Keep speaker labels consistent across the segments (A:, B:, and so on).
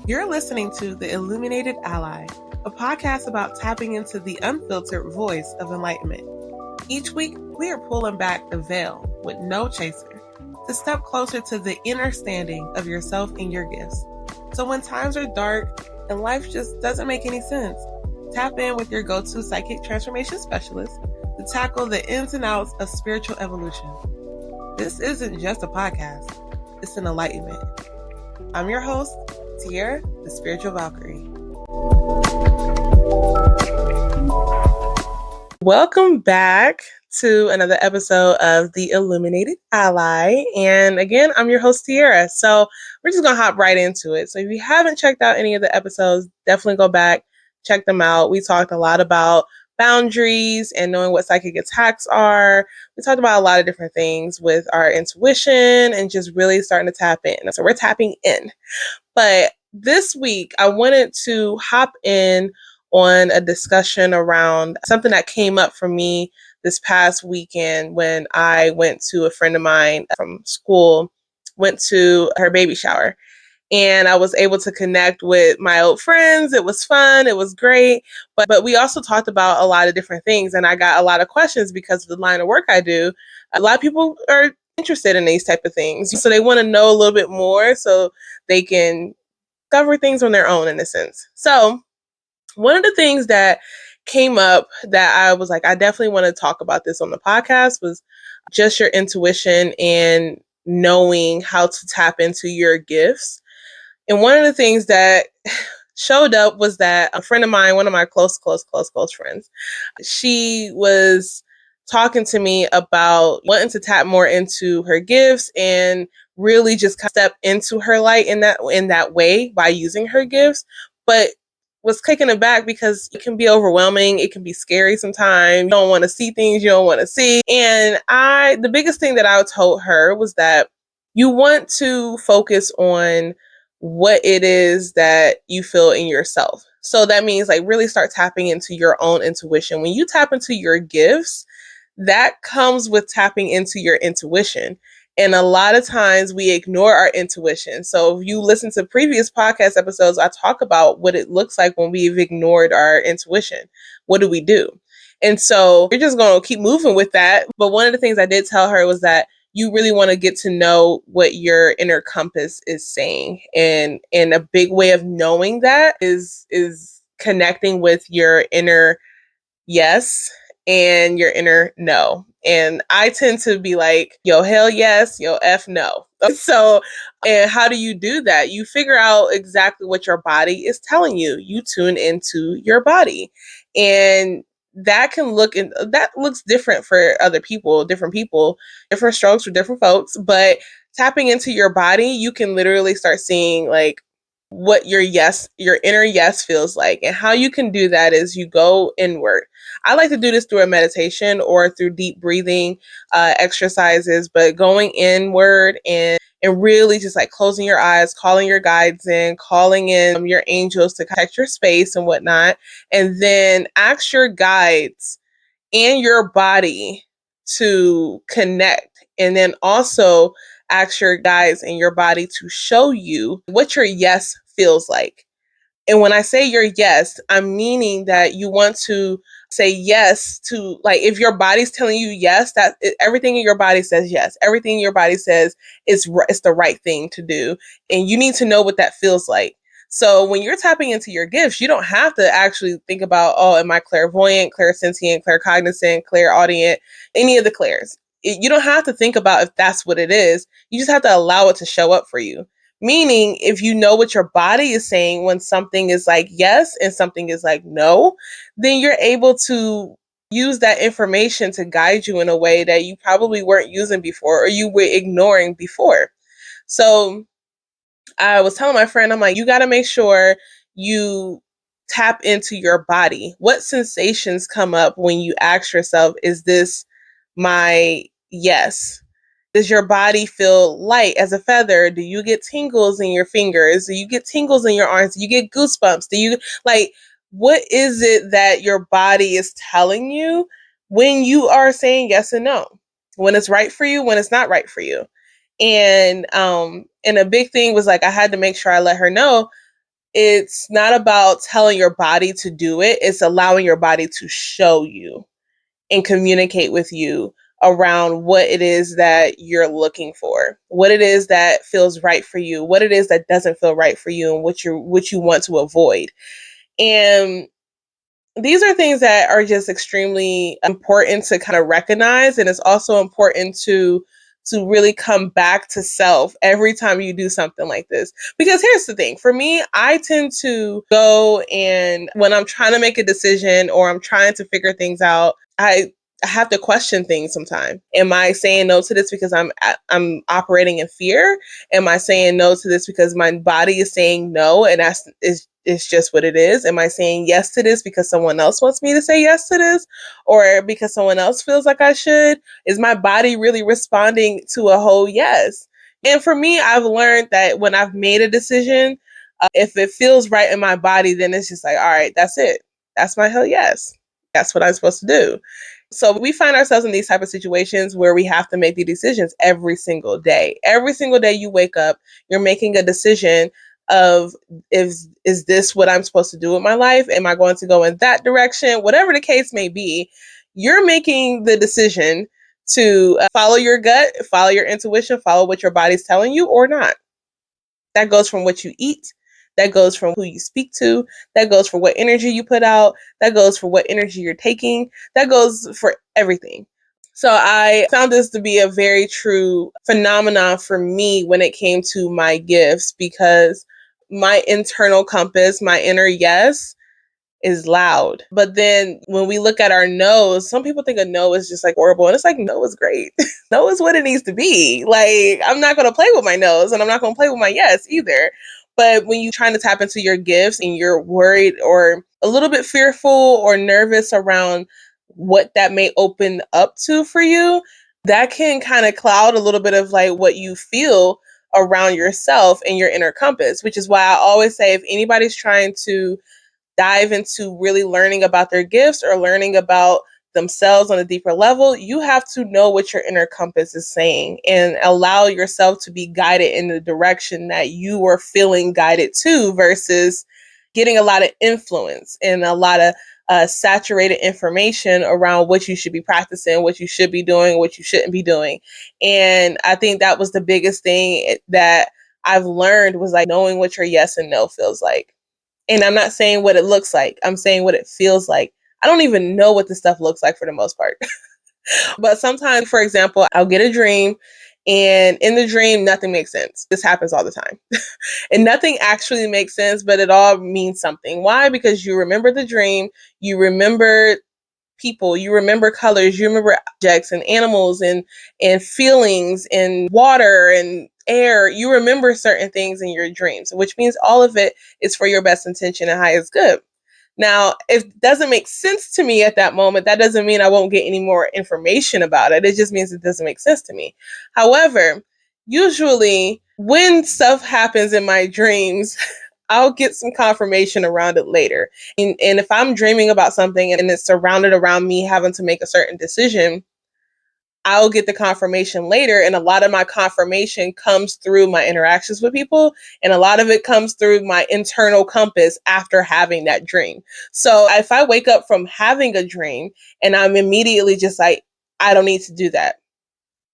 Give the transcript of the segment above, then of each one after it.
A: You're listening to The Illuminated Ally, a podcast about tapping into the unfiltered voice of enlightenment. Each week, we are pulling back the veil with no chaser to step closer to the inner standing of yourself and your gifts. So when times are dark and life just doesn't make any sense, tap in with your go-to psychic transformation specialist to tackle the ins and outs of spiritual evolution. This isn't just a podcast, it's an enlightenment. I'm your host, Teaira, the Spiritual Valkyrie. Welcome back to another episode of The Illuminated Ally. And again, I'm your host, Teaira. So we're just going to hop right into it. So if you haven't checked out any of the episodes, definitely go back, check them out. We talked a lot about boundaries and knowing what psychic attacks are. We talked about a lot of different things with our intuition and just really starting to tap in. So we're tapping in. But this week, I wanted to hop in on a discussion around something that came up for me this past weekend when I went to a friend of mine from school, went to her baby shower. And I was able to connect with my old friends. It was fun. It was great. But we also talked about a lot of different things. And I got a lot of questions because of the line of work I do. A lot of people are interested in these type of things. So they want to know a little bit more so they can discover things on their own in a sense. So one of the things that came up that I was like, I definitely want to talk about this on the podcast was just your intuition and knowing how to tap into your gifts. And one of the things that showed up was that a friend of mine, one of my close friends, she was talking to me about wanting to tap more into her gifts and really just step into her light in that way by using her gifts, but was taken aback because it can be overwhelming. It can be scary sometimes. You don't want to see things you don't want to see. And the biggest thing that I told her was that you want to focus on what it is that you feel in yourself. So that means like really start tapping into your own intuition. When you tap into your gifts, that comes with tapping into your intuition. And a lot of times we ignore our intuition. So if you listen to previous podcast episodes, I talk about what it looks like when we've ignored our intuition. What do we do? And so we're just going to keep moving with that. But one of the things I did tell her was that you really want to get to know what your inner compass is saying. And a big way of knowing that is connecting with your inner yes and your inner no. And I tend to be like, yo, hell yes, yo, F no. So, and how do you do that? You figure out exactly what your body is telling you. You tune into your body. And that looks different for other people, different strokes for different folks. But tapping into your body, you can literally start seeing like what your inner yes feels like. And how you can do that is you go inward. I like to do this through a meditation or through deep breathing exercises, but going inward and really just like closing your eyes, calling your guides in, calling in your angels to protect your space and whatnot. And then ask your guides and your body to connect. And then also ask your guides and your body to show you what your yes feels like. And when I say your yes, I'm meaning that you want to say yes to, like, if your body's telling you yes, everything in your body says yes. Everything in your body says it's the right thing to do. And you need to know what that feels like. So when you're tapping into your gifts, you don't have to actually think about, oh, am I clairvoyant, clairsentient, claircognizant, clairaudient, any of the clairs. You don't have to think about if that's what it is. You just have to allow it to show up for you. Meaning, if you know what your body is saying when something is like yes and something is like no, then you're able to use that information to guide you in a way that you probably weren't using before or you were ignoring before. So I was telling my friend, I'm like, you got to make sure you tap into your body. What sensations come up when you ask yourself, is this my yes? Does your body feel light as a feather? Do you get tingles in your fingers? Do you get tingles in your arms? Do you get goosebumps? What is it that your body is telling you when you are saying yes and no? When it's right for you, when it's not right for you. And a big thing was like, I had to make sure I let her know it's not about telling your body to do it. It's allowing your body to show you and communicate with you around what it is that you're looking for, what it is that feels right for you, what it is that doesn't feel right for you, and what you want to avoid. And these are things that are just extremely important to kind of recognize, and it's also important to really come back to self every time you do something like this. Because here's the thing, for me, I tend to go, and when I'm trying to make a decision or I'm trying to figure things out, I have to question things sometimes. Am I saying no to this because I'm operating in fear? Am I saying no to this because my body is saying no, and it's just what it is? Am I saying yes to this because someone else wants me to say yes to this, or because someone else feels like I should? Is my body really responding to a whole yes? And for me, I've learned that when I've made a decision, if it feels right in my body, then it's just like, all right, that's it. That's my hell yes. That's what I'm supposed to do. So we find ourselves in these type of situations where we have to make the decisions every single day. Every single day you wake up, you're making a decision of, is this what I'm supposed to do with my life? Am I going to go in that direction? Whatever the case may be, you're making the decision to follow your gut, follow your intuition, follow what your body's telling you or not. That goes from what you eat. That goes from who you speak to. That goes for what energy you put out. That goes for what energy you're taking. That goes for everything. So I found this to be a very true phenomenon for me when it came to my gifts, because my internal compass, my inner yes, is loud. But then when we look at our no's, some people think a no is just like horrible. And it's like, no is great. No is what it needs to be. Like, I'm not going to play with my no's, and I'm not going to play with my yes either. But when you're trying to tap into your gifts and you're worried or a little bit fearful or nervous around what that may open up to for you, that can kind of cloud a little bit of like what you feel around yourself and your inner compass, which is why I always say, if anybody's trying to dive into really learning about their gifts or learning about themselves on a deeper level, you have to know what your inner compass is saying and allow yourself to be guided in the direction that you are feeling guided to, versus getting a lot of influence and a lot of saturated information around what you should be practicing, what you should be doing, what you shouldn't be doing. And I think that was the biggest thing that I've learned, was like knowing what your yes and no feels like. And I'm not saying what it looks like. I'm saying what it feels like. I don't even know what this stuff looks like for the most part. But sometimes, for example, I'll get a dream, and in the dream, nothing makes sense. This happens all the time. And nothing actually makes sense, but it all means something. Why? Because you remember the dream, you remember people, you remember colors, you remember objects and animals and feelings and water and air. You remember certain things in your dreams, which means all of it is for your best intention and highest good. Now, if it doesn't make sense to me at that moment, that doesn't mean I won't get any more information about it. It just means it doesn't make sense to me. However, usually when stuff happens in my dreams, I'll get some confirmation around it later. And if I'm dreaming about something and it's surrounded around me having to make a certain decision, I'll get the confirmation later. And a lot of my confirmation comes through my interactions with people. And a lot of it comes through my internal compass after having that dream. So if I wake up from having a dream and I'm immediately just like, I don't need to do that,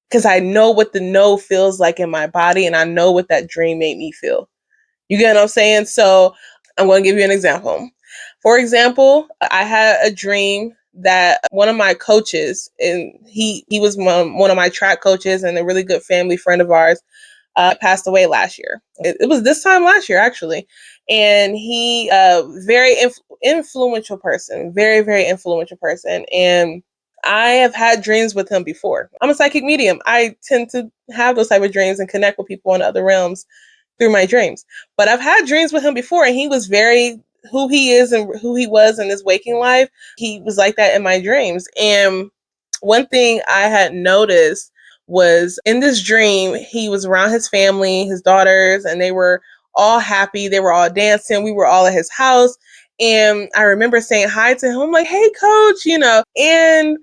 A: because I know what the no feels like in my body, and I know what that dream made me feel. You get what I'm saying? So I'm going to give you an example. For example, I had a dream that one of my coaches, and he was one of my track coaches and a really good family friend of ours, passed away last year. It was this time last year, actually. And he, very influential person, very, very influential person. And I have had dreams with him before. I'm a psychic medium. I tend to have those type of dreams and connect with people in other realms through my dreams. But I've had dreams with him before, and he was very who he is and who he was in his waking life. He was like that in my dreams. And one thing I had noticed was, in this dream, he was around his family, his daughters, and they were all happy. They were all dancing. We were all at his house. And I remember saying hi to him, like, hey, coach, and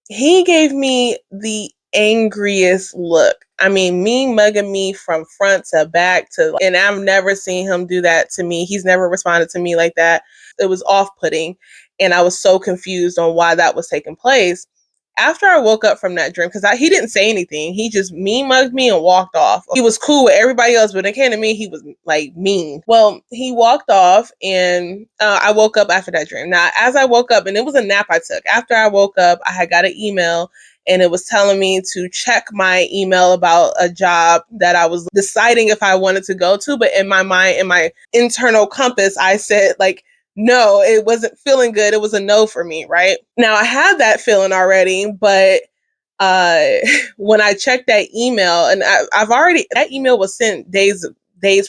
A: he gave me the angriest look. I mean, me mugging me from front to back and I've never seen him do that to me. He's never responded to me like that. It was off-putting, and I was so confused on why that was taking place. After I woke up from that dream, because he didn't say anything, he just mugged me and walked off. He was cool with everybody else, but when it came to me, he was like mean. Well, he walked off, and I woke up after that dream. Now, as I woke up, and it was a nap I took. After I woke up, I had got an email, and it was telling me to check my email about a job that I was deciding if I wanted to go to. But in my mind, in my internal compass, I said, like, no, it wasn't feeling good. It was a no for me, right? Now, I had that feeling already, but when I checked that email, and that email was sent days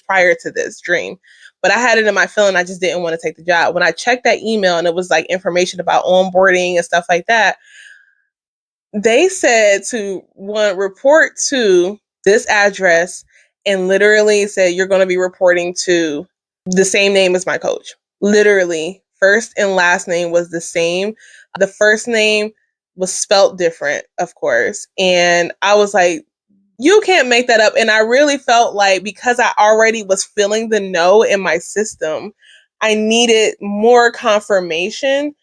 A: prior to this dream, but I had it in my feeling. I just didn't want to take the job. When I checked that email, and it was like information about onboarding and stuff like that, they said to report to this address, and literally said you're going to be reporting to the same name as my coach. Literally, first and last name was the same. The first name was spelt different, of course. And I was like, you can't make that up. And I really felt like, because I already was feeling the no in my system, I needed more confirmation.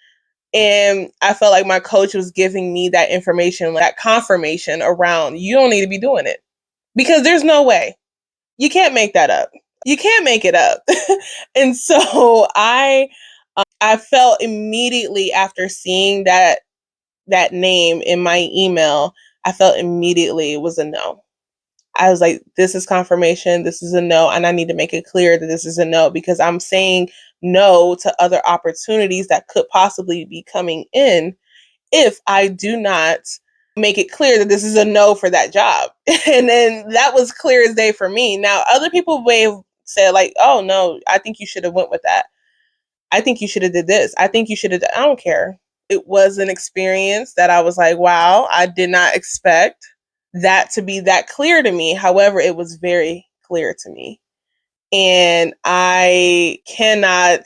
A: And I felt like my coach was giving me that information, that confirmation around, you don't need to be doing it. Because there's no way. You can't make that up. You can't make it up. And so I felt immediately after seeing that name in my email, I felt immediately it was a no. I was like, this is confirmation. This is a no. And I need to make it clear that this is a no, because I'm saying no to other opportunities that could possibly be coming in if I do not make it clear that this is a no for that job. And then that was clear as day for me. Now, other people may have said like, oh no, I think you should have went with that. I think you should have did this. I think you should have, I don't care. It was an experience that I was like, wow, I did not expect that to be that clear to me. However, it was very clear to me. And I cannot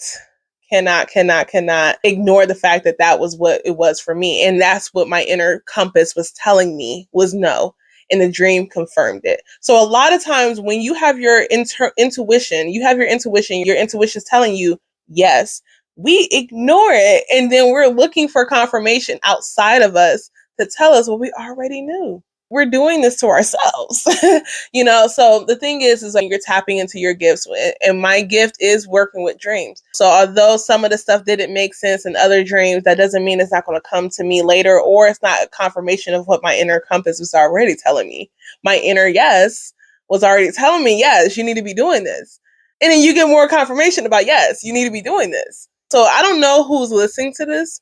A: ignore the fact that that was what it was for me. And that's what my inner compass was telling me was no. And the dream confirmed it. So a lot of times when you have your intuition, your intuition is telling you yes, we ignore it. And then we're looking for confirmation outside of us to tell us what we already knew. We're doing this to ourselves. So the thing is like, you're tapping into your gifts, and my gift is working with dreams. So although some of the stuff didn't make sense in other dreams, that doesn't mean it's not going to come to me later, or it's not a confirmation of what my inner compass was already telling me. My inner yes was already telling me, yes, you need to be doing this. And then you get more confirmation about, yes, you need to be doing this. So I don't know who's listening to this.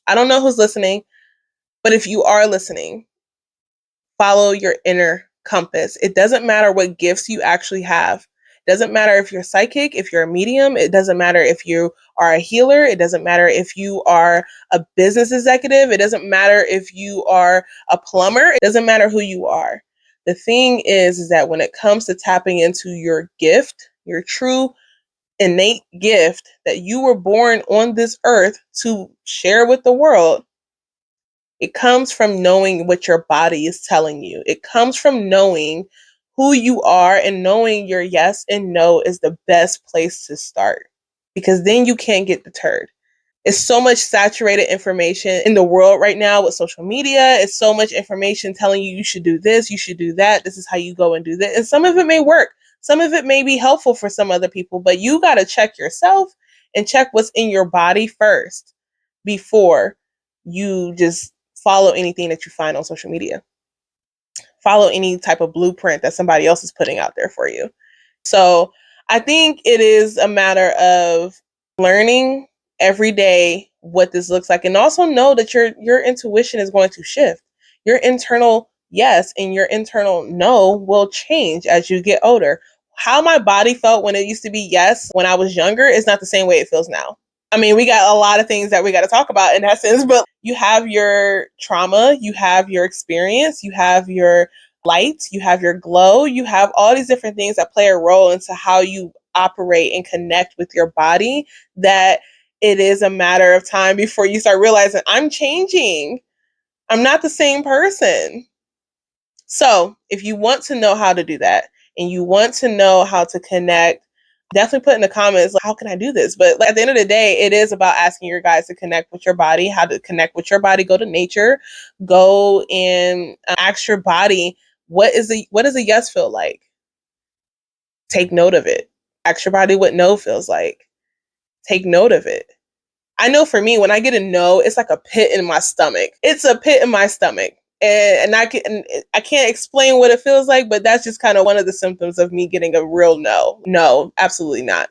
A: I don't know who's listening, but if you are listening, follow your inner compass. It doesn't matter what gifts you actually have. It doesn't matter if you're psychic, if you're a medium. It doesn't matter if you are a healer. It doesn't matter if you are a business executive. It doesn't matter if you are a plumber. It doesn't matter who you are. The thing is that when it comes to tapping into your gift, your true innate gift that you were born on this earth to share with the world, it comes from knowing what your body is telling you. It comes from knowing who you are, and knowing your yes and no is the best place to start, because then you can't get deterred. It's so much saturated information in the world right now with social media. It's so much information telling you should do this, you should do that. This is how you go and do this. And some of it may work. Some of it may be helpful for some other people, but you got to check yourself and check what's in your body first before you just follow anything that you find on social media. Follow any type of blueprint that somebody else is putting out there for you. So I think it is a matter of learning every day what this looks like, and also know that your intuition is going to shift. Your internal yes and your internal no will change as you get older. How my body felt when it used to be yes when I was younger is not the same way it feels now. I mean, we got a lot of things that we got to talk about in that sense, but you have your trauma, you have your experience, you have your light, you have your glow, you have all these different things that play a role into how you operate and connect with your body, that it is a matter of time before you start realizing, I'm changing. I'm not the same person. So if you want to know how to do that and you want to know how to connect, definitely put in the comments, like, how can I do this? But at the end of the day, it is about asking your guys to connect with your body, how to connect with your body. Go to nature, go and ask your body, what does a yes feel like? Take note of it. Ask your body what no feels like. Take note of it. I know for me, when I get a no, it's like a pit in my stomach. It's a pit in my stomach. And I can't explain what it feels like, but that's just kind of one of the symptoms of me getting a real no. No, absolutely not.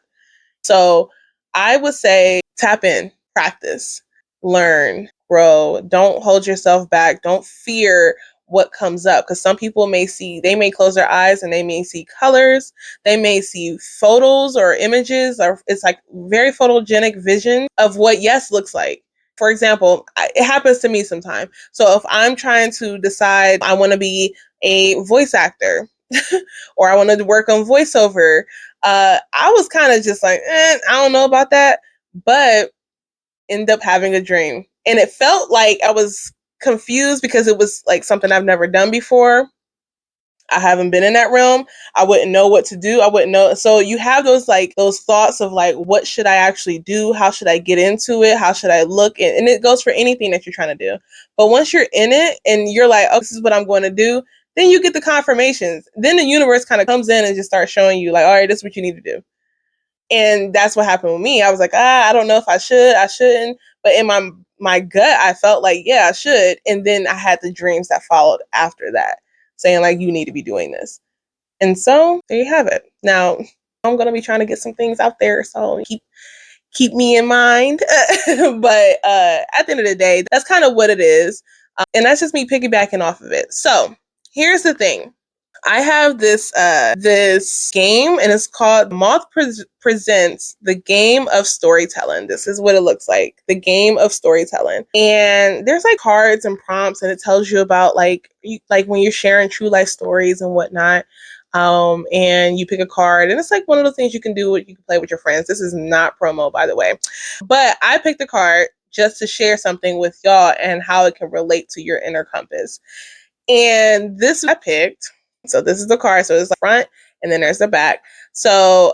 A: So I would say tap in, practice, learn, grow. Don't hold yourself back. Don't fear what comes up, because some people they may close their eyes and they may see colors. They may see photos or images, or it's like very photogenic vision of what yes looks like. For example, it happens to me sometimes. So if I'm trying to decide I want to be a voice actor or I want to work on voiceover, I was kind of just like, I don't know about that, but end up having a dream. And it felt like I was confused because it was like something I've never done before. I haven't been in that realm. I wouldn't know what to do. I wouldn't know. So you have those thoughts of like, what should I actually do? How should I get into it? How should I look? And it goes for anything that you're trying to do. But once you're in it and you're like, oh, this is what I'm going to do, then you get the confirmations. Then the universe kind of comes in and just starts showing you like, all right, this is what you need to do. And that's what happened with me. I was like, I don't know if I should, I shouldn't. But in my gut, I felt like, yeah, I should. And then I had the dreams that followed after that, saying like, you need to be doing this. And so there you have it. Now I'm gonna be trying to get some things out there, so keep me in mind. But at the end of the day, that's kind of what it is, and that's just me piggybacking off of it. So here's the thing. I have this game, and it's called Presents the Game of Storytelling. This is what it looks like, the game of storytelling. And there's like cards and prompts, and it tells you about like when you're sharing true life stories and whatnot. And you pick a card, and it's like one of the things you can do. You can play with your friends. This is not promo, by the way, but I picked a card just to share something with y'all and how it can relate to your inner compass. And this I picked. So this is the card. So it's the front and then there's the back. So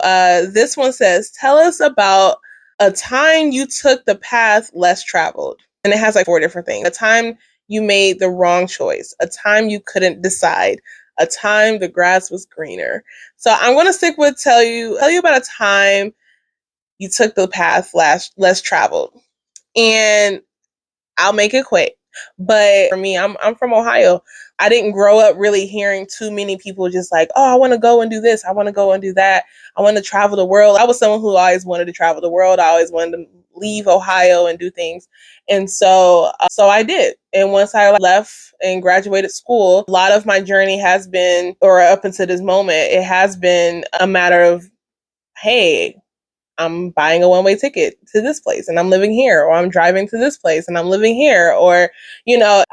A: this one says, tell us about a time you took the path less traveled. And it has like 4 different things. A time you made the wrong choice. A time you couldn't decide. A time the grass was greener. So I'm going to stick with tell you about a time you took the path less traveled. And I'll make it quick. But for me, I'm from Ohio. I didn't grow up really hearing too many people just like, oh, I want to go and do this. I want to go and do that. I want to travel the world. I was someone who always wanted to travel the world. I always wanted to leave Ohio and do things. And so I did. And once I left and graduated school, a lot of my journey has been, or up until this moment, it has been a matter of, hey, I'm buying a one-way ticket to this place and I'm living here, or I'm driving to this place and I'm living here. Or,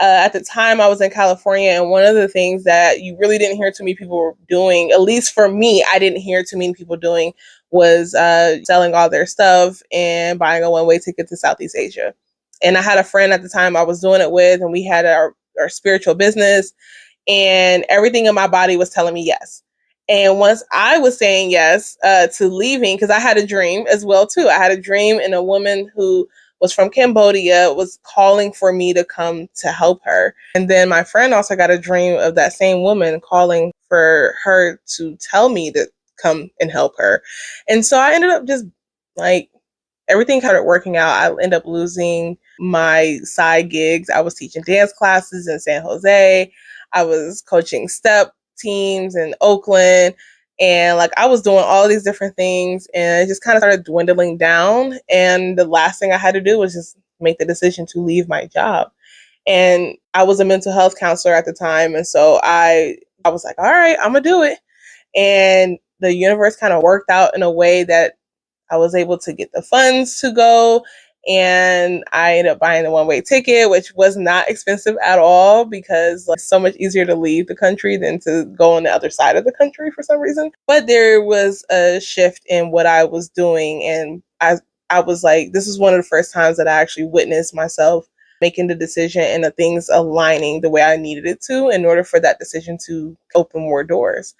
A: at the time I was in California, and one of the things that you really didn't hear too many people doing, at least for me, I didn't hear too many people doing, was selling all their stuff and buying a one-way ticket to Southeast Asia. And I had a friend at the time I was doing it with, and we had our spiritual business, and everything in my body was telling me yes. And once I was saying yes to leaving, because I had a dream as well too. I had a dream, and a woman who was from Cambodia was calling for me to come to help her. And then my friend also got a dream of that same woman calling for her to tell me to come and help her. And so I ended up just like, everything started working out. I ended up losing my side gigs. I was teaching dance classes in San Jose. I was coaching step teams in Oakland. And like I was doing all these different things, and it just kind of started dwindling down. And the last thing I had to do was just make the decision to leave my job. And I was a mental health counselor at the time. And so I was like, all right, I'm going to do it. And the universe kind of worked out in a way that I was able to get the funds to go, and I ended up buying the one-way ticket, which was not expensive at all, because it's so much easier to leave the country than to go on the other side of the country for some reason. But there was a shift in what I was doing, and I was like, this is one of the first times that I actually witnessed myself making the decision and the things aligning the way I needed it to in order for that decision to open more doors.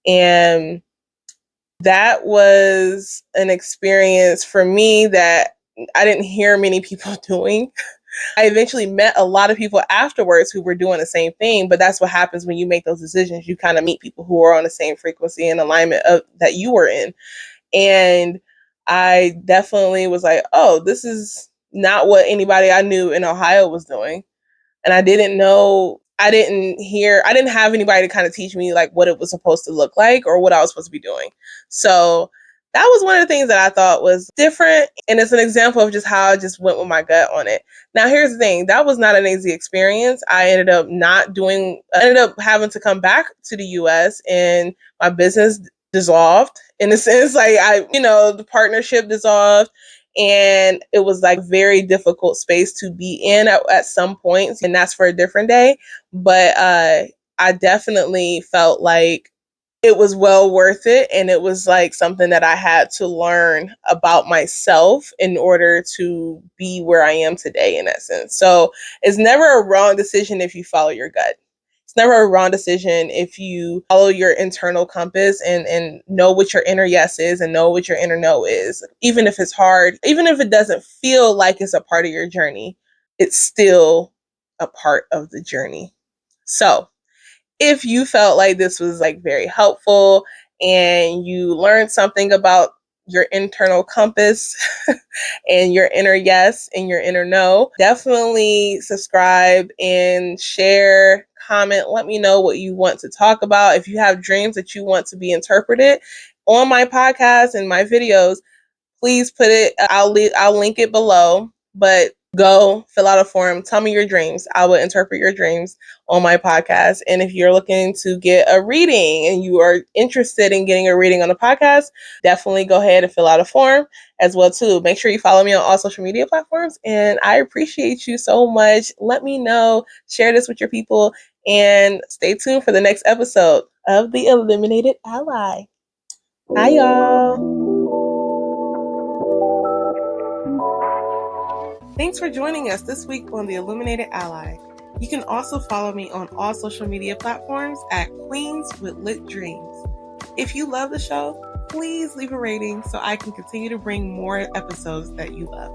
A: And that was an experience for me that I didn't hear many people doing. I eventually met a lot of people afterwards who were doing the same thing, but that's what happens when you make those decisions. You kind of meet people who are on the same frequency and alignment of that you were in. And I definitely was like, oh, this is not what anybody I knew in Ohio was doing. And I didn't have anybody to kind of teach me like what it was supposed to look like or what I was supposed to be doing. So that was one of the things that I thought was different. And it's an example of just how I just went with my gut on it. Now, here's the thing. That was not an easy experience. I ended up having to come back to the US and my business dissolved in a sense. Like the partnership dissolved. And it was like very difficult space to be in at some points. And that's for a different day. But I definitely felt like it was well worth it. And it was like something that I had to learn about myself in order to be where I am today in that sense. So it's never a wrong decision if you follow your gut. It's never a wrong decision if you follow your internal compass and know what your inner yes is and know what your inner no is. Even if it's hard, even if it doesn't feel like it's a part of your journey, it's still a part of the journey. So if you felt like this was like very helpful and you learned something about your internal compass and your inner yes and your inner no, definitely subscribe and share, comment, let me know what you want to talk about. If you have dreams that you want to be interpreted on my podcast and my videos, please put it, I'll link it below, but go fill out a form. Tell me your dreams. I will interpret your dreams on my podcast. And if you're looking to get a reading and you are interested in getting a reading on the podcast, definitely go ahead and fill out a form as well too. Make sure you follow me on all social media platforms. And I appreciate you so much. Let me know, share this with your people, and stay tuned for the next episode of The Illuminated Ally. Bye, y'all. Thanks for joining us this week on The Illuminated Ally. You can also follow me on all social media platforms at Queens with Lit Dreams. If you love the show, please leave a rating so I can continue to bring more episodes that you love.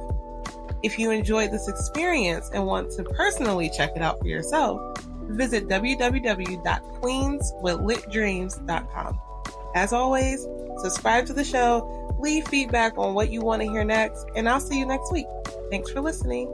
A: If you enjoyed this experience and want to personally check it out for yourself, visit www.queenswithlitdreams.com. As always, subscribe to the show, leave feedback on what you want to hear next, and I'll see you next week. Thanks for listening.